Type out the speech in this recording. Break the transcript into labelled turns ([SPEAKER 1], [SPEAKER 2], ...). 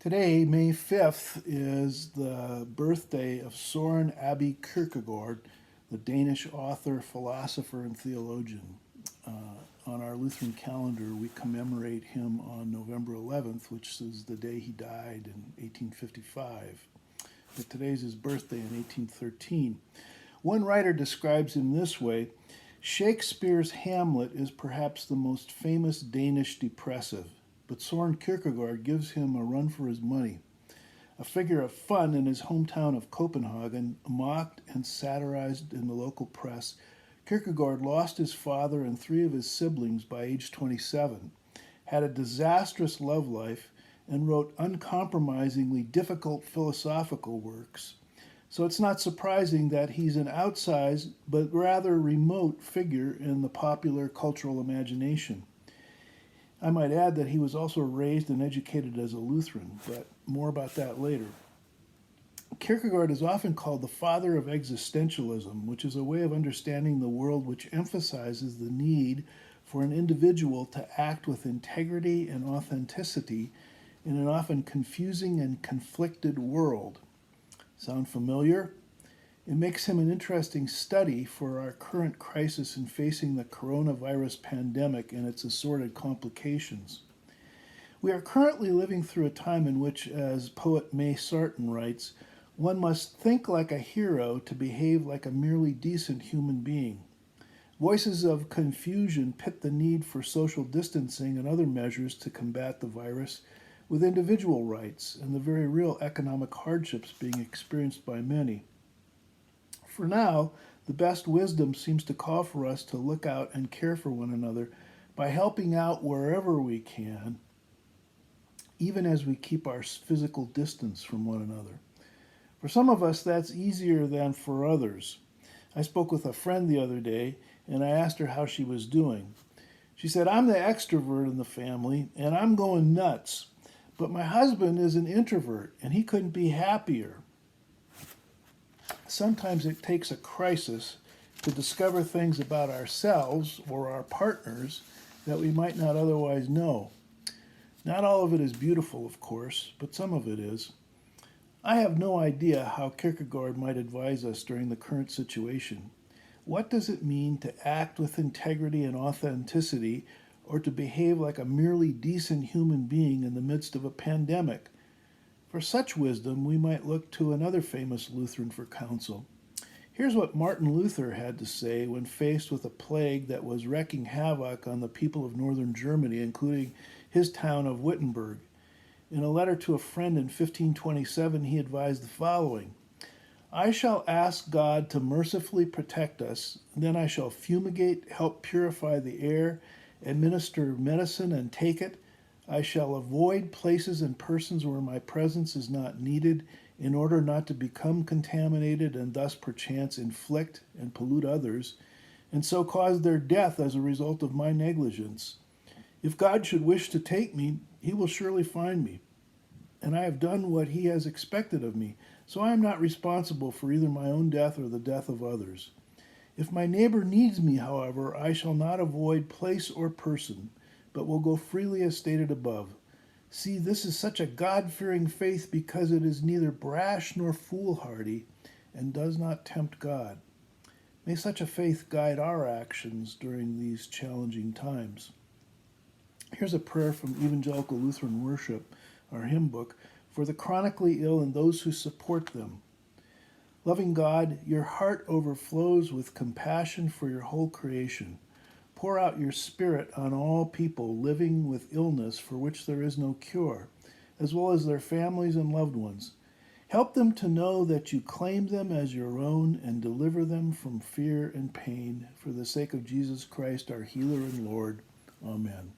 [SPEAKER 1] Today, May 5th, is the birthday of Soren Abbey Kierkegaard, the Danish author, philosopher, and theologian. On our Lutheran calendar, we commemorate him on November 11th, which is the day he died in 1855. But today's his birthday in 1813. One writer describes him this way: Shakespeare's Hamlet is perhaps the most famous Danish depressive, but Soren Kierkegaard gives him a run for his money. A figure of fun in his hometown of Copenhagen, mocked and satirized in the local press, Kierkegaard lost his father and three of his siblings by age 27, had a disastrous love life, and wrote uncompromisingly difficult philosophical works. So it's not surprising that he's an outsized but rather remote figure in the popular cultural imagination. I might add that he was also raised and educated as a Lutheran, but more about that later. Kierkegaard is often called the father of existentialism, which is a way of understanding the world which emphasizes the need for an individual to act with integrity and authenticity in an often confusing and conflicted world. Sound familiar? It makes him an interesting study for our current crisis in facing the coronavirus pandemic and its assorted complications. We are currently living through a time in which, as poet May Sarton writes, one must think like a hero to behave like a merely decent human being. Voices of confusion pit the need for social distancing and other measures to combat the virus with individual rights and the very real economic hardships being experienced by many. For now, the best wisdom seems to call for us to look out and care for one another by helping out wherever we can, even as we keep our physical distance from one another. For some of us, that's easier than for others. I spoke with a friend the other day, and I asked her how she was doing. She said, "I'm the extrovert in the family, and I'm going nuts. But my husband is an introvert, and he couldn't be happier." Sometimes it takes a crisis to discover things about ourselves or our partners that we might not otherwise know. Not all of it is beautiful, of course, but some of it is. I have no idea how Kierkegaard might advise us during the current situation. What does it mean to act with integrity and authenticity, or to behave like a merely decent human being in the midst of a pandemic? For such wisdom, we might look to another famous Lutheran for counsel. Here's what Martin Luther had to say when faced with a plague that was wreaking havoc on the people of northern Germany, including his town of Wittenberg. In a letter to a friend in 1527, he advised the following: "I shall ask God to mercifully protect us, then I shall fumigate, help purify the air, administer medicine and take it. I shall avoid places and persons where my presence is not needed, in order not to become contaminated and thus perchance inflict and pollute others, and so cause their death as a result of my negligence. If God should wish to take me, he will surely find me. And I have done what he has expected of me, so I am not responsible for either my own death or the death of others. If my neighbor needs me, however, I shall not avoid place or person, but will go freely as stated above. See, this is such a God-fearing faith because it is neither brash nor foolhardy and does not tempt God. May such a faith guide our actions during these challenging times." Here's a prayer from Evangelical Lutheran Worship, our hymn book, for the chronically ill and those who support them. Loving God, your heart overflows with compassion for your whole creation. Pour out your Spirit on all people living with illness for which there is no cure, as well as their families and loved ones. Help them to know that you claim them as your own and deliver them from fear and pain, for the sake of Jesus Christ, our healer and Lord. Amen.